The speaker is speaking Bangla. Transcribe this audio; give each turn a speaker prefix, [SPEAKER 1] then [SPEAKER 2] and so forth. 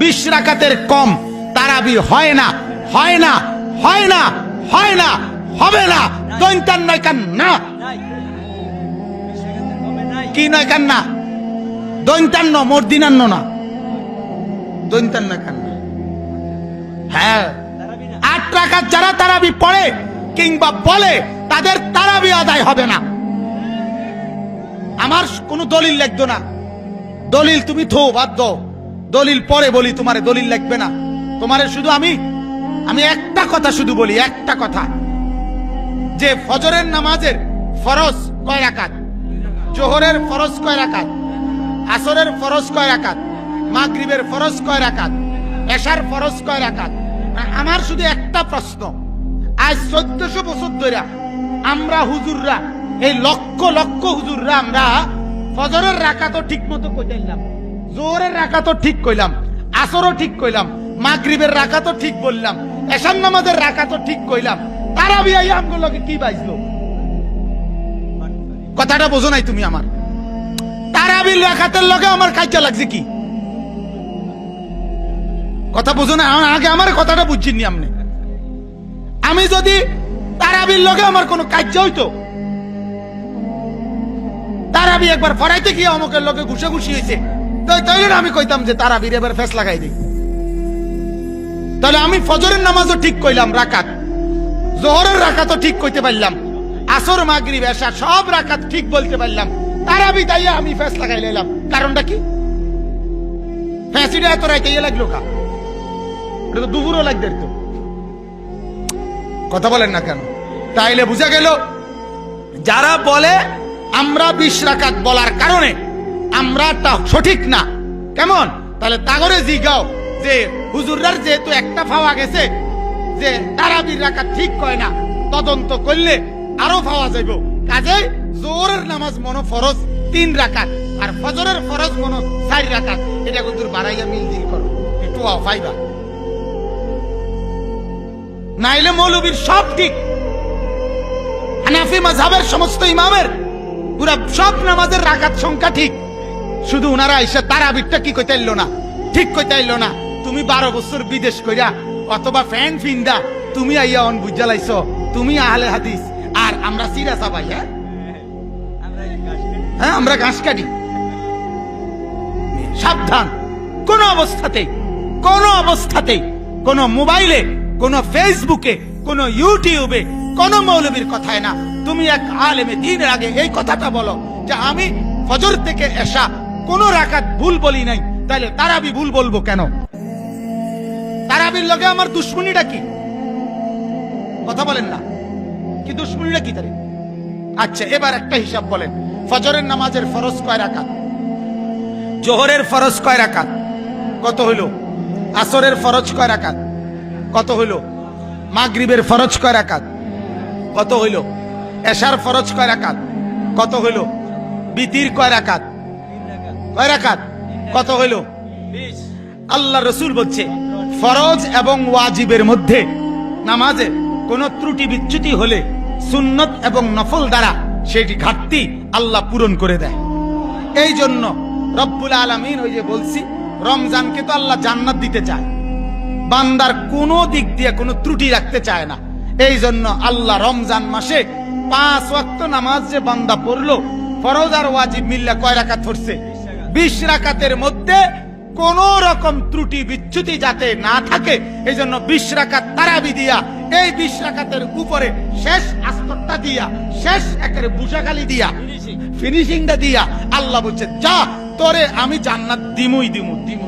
[SPEAKER 1] 20 রাকাতের কম তারাবি হয় না, হয় না, হয় না, হয় না, হবে না। দৈন্তান নয় কান না, কি নয় কান না, দৈন্তান্ন মর্দিনান্ন না, দৈন্তান নয় কান না। হ্যাঁ, 8 রাকাত যারা তারাবি পড়ে কিংবা বলে তাদের তারাবি আদায় হবে না। আমার কোনো দলিল লাগতো না, দলিল তুমি থো বাদ দাও, দলিল পরে বলি, তোমারে দলিল লাগবে না। তোমারে শুধু আমি একটা কথা শুধু বলি, একটা কথা, যে ফজরের নামাজের ফরজ কয় রাকাত, জোহরের ফরজ কয় রাকাত, আসরের ফরজ কয় রাকাত, মাগরিবের ফরজ কয় রাকাত, এশার ফরজ কয় রাকাত। আমার শুধু একটা প্রশ্ন, আজ 1400 বছর ধরে আমরা হুজুররা, এই লক্ষ লক্ষ হুজুররা, আমরা ফজরের রাকাতও ঠিক মতো কইলাম, জোহরের রাকাতও ঠিক কইলাম, আসরও ঠিক কইলাম, মাগরিবের রাকাতও ঠিক বললাম, এশার নামাজের রাকাতও ঠিক কইলাম, তারাবি আইয়া আমগুলোকে কি বাজলো? কথাটা বোঝো নাই তুমি আমার? তারাবির রাকাতের লগে আমার কাজটা লাগছে কি? কথা বোঝো না? আগে আমার কথাটা বুঝছিনি আপনি। আমি যদি তারাবির লগে আমার কোনো কাজ হইতো, তারাবি একবার ফরাইতে গিয়ে অমুকের লগে ঘুষাঘুষি হয়েছে, তাইলে আমি কইতাম যে তারাবির এবার ফেস লাগাই দিই। তাহলে আমি ফজরের নামাজও ঠিক কইলাম রাকাত, জোহরের রাকাতও ঠিক কইতে পারলাম, আসর মাগরিব এশা সব রাকাত ঠিক বলতে পারলাম, তারাবি তাইয়া আমি ফেস লাগাই লাইলাম। কারণটা কি? ফ্যাসিটা এত রাইতে লাগলো কা? এটা তো দুপুরও লাগবে তো। কথা বলেন না কেন? তাইলে বুঝা গেল যারা বলে আমরা 20 রাকাত বলার কারণে আমরাটা সঠিক না, কেমন? তাহলে তাগরে জিগাও যে হুজুররার যেহেতু একটা ফাওয়া গেছে যে তারাবির রাকাত ঠিক কয় না, তদন্ত করলে আরো ফাওয়া যাইব। কাজে জোহরের নামাজ মনো ফরজ 3 রাকাত আর ফজরের ফরজ মনো 4 রাকাত, এটা হুজুর বাড়াইয়া মিলজিল করো, একটু ফাইবা। নাইলে মৌলবীর সব ঠিক, হানাফি মাযহাবের সমস্ত ইমামের পুরা সব নামাজের রাকাত সংখ্যা ঠিক, শুধু উনারা এসে তারাবিরটা কি কইতে আইলো না, ঠিক কইতে আইলো না। তুমি 12 বছর বিদেশ কইরা অথবা ফ্যান ফিন্দা তুমি আইয়া অন বুঝা লাইছো তুমি আহলে হাদিস, আর আমরা সিরা সাবাই। হ্যাঁ, আমরা ঘাস কাটি। সাবধান, কোন অবস্থাতেই, কোন অবস্থাতেই, কোন মোবাইলে, কোন ফেসবুকে, কোন ইউটিউবে, কোন মৌলবীর কথায় না তুমি এক আলেমে দ্বীনের আগে এই কথাটা বলো যে আমি ফজর থেকে এশা কোন রাকাত ভুল বলি নাই, তাহলে তারাবি ভুল বলবো কেন? তারাবির লগে আমার দুশ্মনীটা কি? কথা বলেন না, কি দুশ্মনীটা কি তারে? আচ্ছা, এবার একটা হিসাব বলেন, ফজরের নামাজের ফরজ কয় রাকাত, জোহরের ফরজ কয় রাকাত, কত হইল? আসরের ফরজ কয় রাকাত, কত হইল? মাগরিবের ফরজ কয় রাকাত, কত হইল? এশার ফরজ কয় রাকাত, কত হইল? বিতির কয় রাকাত, কয় রাকাত, কত হইল? আল্লাহ রসুল বলছে ফরজ এবং ওয়াজিবের মধ্যে নামাজে কোন ত্রুটি বিচ্যুতি হলে সুন্নত এবং নফল দ্বারা সেটি ঘাটতি আল্লাহ পূরণ করে দেয়। এই জন্য রব্বুল আলামিন, ওই যে বলছি, রমজানকে তো আল্লাহ জান্নাত দিতে চায়, বান্দার কোনো দিক দিয়ে কোনো ত্রুটি রাখতে চায় না। এই জন্য আল্লাহ রমজান মাসে 5 ওয়াক্ত নামাজ যে বান্দা পড়লো, ফরজ আর ওয়াজিব মিল্লা কয় রাকাত পড়ছে? 20 রাকাতের মধ্যে কোন রকম ত্রুটি বিচ্যুতি যাতে না থাকে, এই জন্য 20 রাকাত তারাবি দিয়া, এই 20 রাকাতের উপরে শেষ আস্তরটা দিয়া, শেষ একেবারে বুঝাখালি দিয়া, ফিনিশিংটা দিয়া আল্লাহ বলছে যা তোরে আমি জান্নাত দিমুই দিমু দিমু।